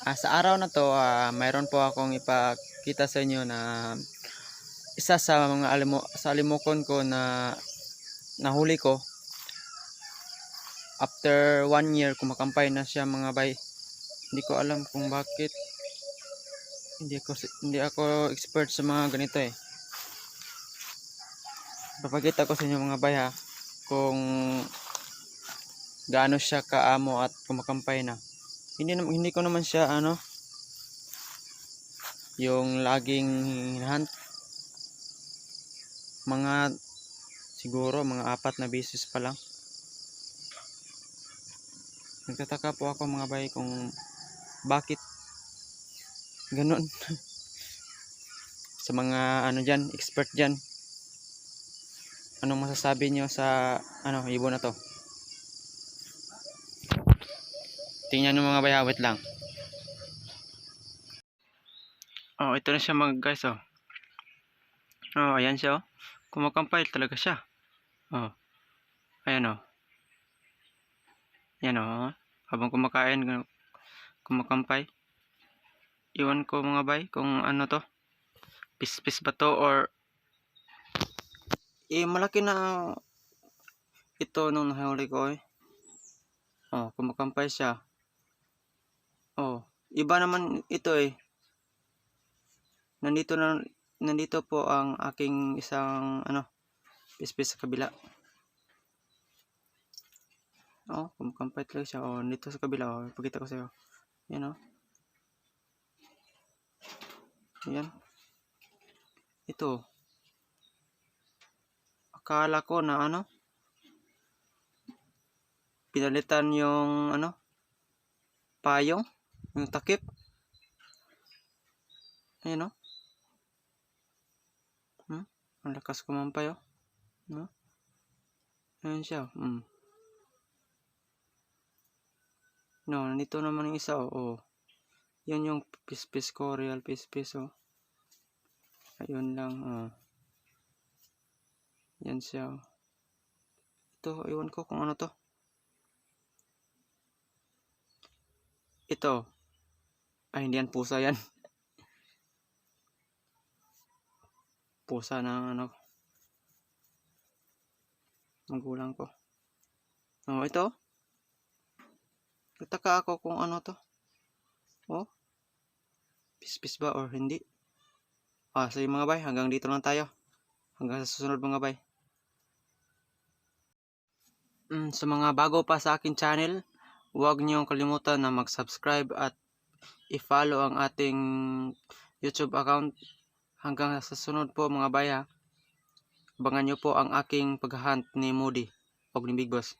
Sa araw na to, mayroon po akong ipakita sa inyo na isa sa mga alimokon ko na nahuli ko. After 1 year, kumakampay na siya mga bay. Hindi ko alam kung bakit. Hindi ako expert sa mga ganito eh. Papakita ko sa inyo mga bay kung gaano siya kaamo at kumakampay na. Hindi ko naman siya yung laging hunt. Siguro mga 4 na beses pa lang. Nagtataka po ako mga bay kung bakit ganun. Sa mga dyan, expert dyan, anong masasabi nyo sa ibon na to? Tingnan nyo mga bay, wait lang. Ito na siya mga guys. Ayan siya. Kumakampay talaga siya. Ayan yan habang kumakampay. Iwan ko mga bay kung ano to, pispis ba to or malaki na ito nung nahuli ko kumakampay siya. Iba naman ito nandito po ang aking isang pispis sa kabila. Kumakampay talaga siya. Dito sa kabila ipakita ko sa iyo. Yan Ayan. Ito. Akala ko na pinalitan yung payong, yung takip. Ayan ang lakas kumampay Ayan siya. Nandito naman yung isa yan yung pispis ko, real pispis ayun lang yan siya. Ito, iwan ko kung ano to. Ito hindi yan pusa yan. Pusa ng magulang ko. Ito nataka ako kung ano to. Pispis ba or hindi. So yung mga bay, hanggang dito lang tayo. Hanggang sa susunod mga bay. Sa mga bago pa sa akin channel, huwag niyong kalimutan na mag-subscribe at i-follow ang ating YouTube account. Hanggang sa susunod po mga bay Abangan niyo po ang aking paghahunt ni Moody o ni Big Boss.